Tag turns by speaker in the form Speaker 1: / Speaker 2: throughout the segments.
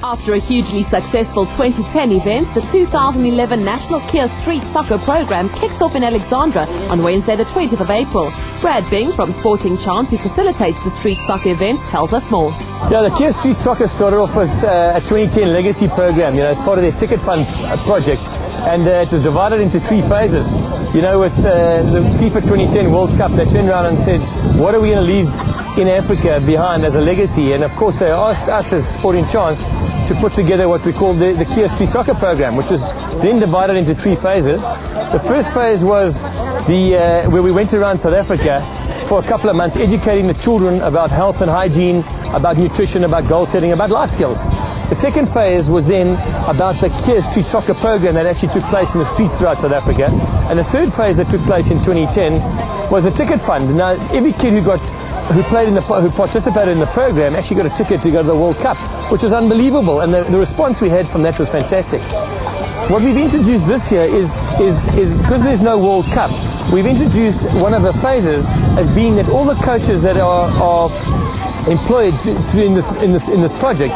Speaker 1: After a hugely successful 2010 event, the 2011 National Kia Street Soccer Program kicked off in Alexandra on Wednesday the 20th of April. Brad Bing from Sporting Chance, who facilitates the street soccer event, tells us more.
Speaker 2: Yeah, the Kia Street Soccer started off as a 2010 legacy program, as part of their ticket fund project. And it was divided into 3 phases. With the FIFA 2010 World Cup, they turned around and said, what are we going to leave in Africa behind as a legacy? And of course they asked us as Sporting Chance to put together what we call the Kia Street Soccer Program, which was then divided into 3 phases. The first phase was where we went around South Africa for a couple of months educating the children about health and hygiene, about nutrition, about goal setting, about life skills. The second phase was then about the Kia Street Soccer Program that actually took place in the streets throughout South Africa. And the third phase that took place in 2010 was the ticket fund. Now, every kid who participated in the program actually got a ticket to go to the World Cup, which was unbelievable, and the response we had from that was fantastic. What we've introduced this year is because there's no World Cup, we've introduced one of the phases as being that all the coaches that are employed in this project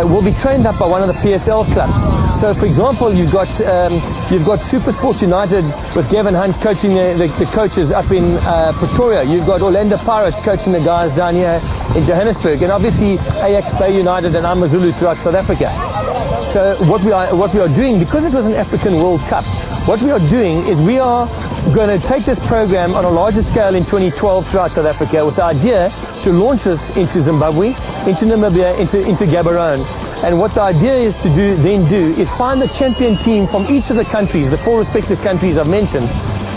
Speaker 2: will be trained up by one of the PSL clubs. So, for example, you've got Super Sports United with Gavin Hunt coaching the coaches up in Pretoria. You've got Orlando Pirates coaching the guys down here in Johannesburg, and obviously Ajax Bay United and AmaZulu throughout South Africa. So what we are doing, because it was an African World Cup, what we are doing is we are going to take this program on a larger scale in 2012 throughout South Africa with the idea to launch this into Zimbabwe, into Namibia, into Gaborone. And what the idea is to do is find the champion team from each of the countries, the 4 respective countries I've mentioned,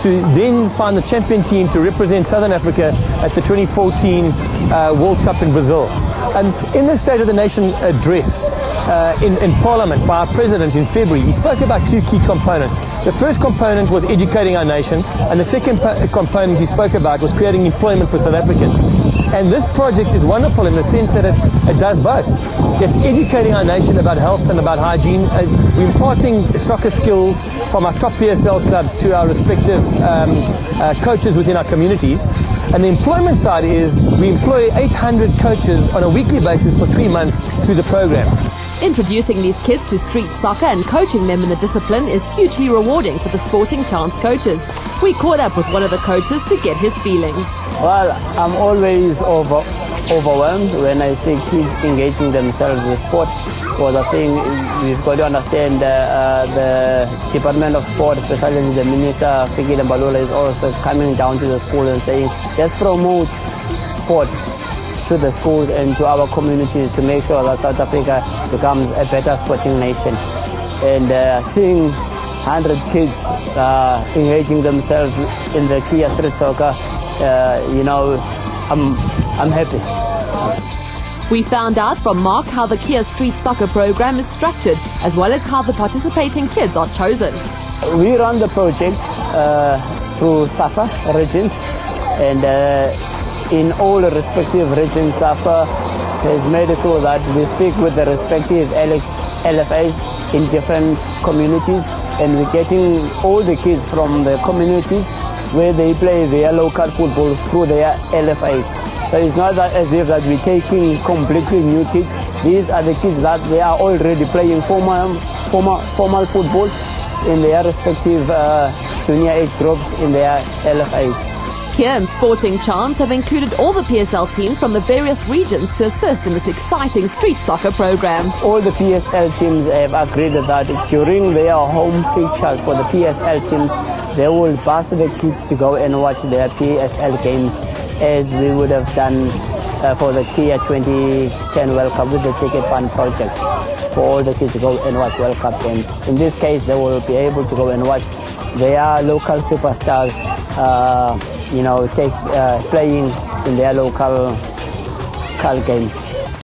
Speaker 2: to then find the champion team to represent Southern Africa at the 2014 World Cup in Brazil. And in the State of the Nation address in Parliament by our President in February, he spoke about 2 key components. The first component was educating our nation, and the second component he spoke about was creating employment for South Africans. And this project is wonderful in the sense that it does both. It's educating our nation about health and about hygiene. We're imparting soccer skills from our top PSL clubs to our respective coaches within our communities. And the employment side is we employ 800 coaches on a weekly basis for 3 months through the program.
Speaker 1: Introducing these kids to street soccer and coaching them in the discipline is hugely rewarding for the Sporting Chance coaches. We caught up with one of the coaches to get his feelings.
Speaker 3: Well, I'm always overwhelmed when I see kids engaging themselves in sport. Because I think we've got to understand the Department of Sport, especially the Minister, Fikile Mbalula, is also coming down to the school and saying, let's promote sport to the schools and to our communities to make sure that South Africa becomes a better sporting nation. And seeing 100 kids engaging themselves in the Kia Street Soccer, I'm happy.
Speaker 1: We found out from Mark how the Kia Street Soccer Program is structured, as well as how the participating kids are chosen.
Speaker 3: We run the project through SAFA regions, and in all the respective regions, SAFA has made sure that we speak with the respective LFAs in different communities, and we're getting all the kids from the communities where they play their local footballs through their LFAs. So it's not that as if that we're taking completely new kids. These are the kids that they are already playing formal football in their respective junior age groups in their LFAs.
Speaker 1: Kia and Sporting Chance have included all the PSL teams from the various regions to assist in this exciting street soccer program.
Speaker 3: All the PSL teams have agreed that during their home fixtures for the PSL teams, they will bus the kids to go and watch their PSL games, as we would have done for the Kia 2010 World Cup with the Ticket Fund project, for all the kids to go and watch World Cup games. In this case, they will be able to go and watch their local superstars playing in their local games.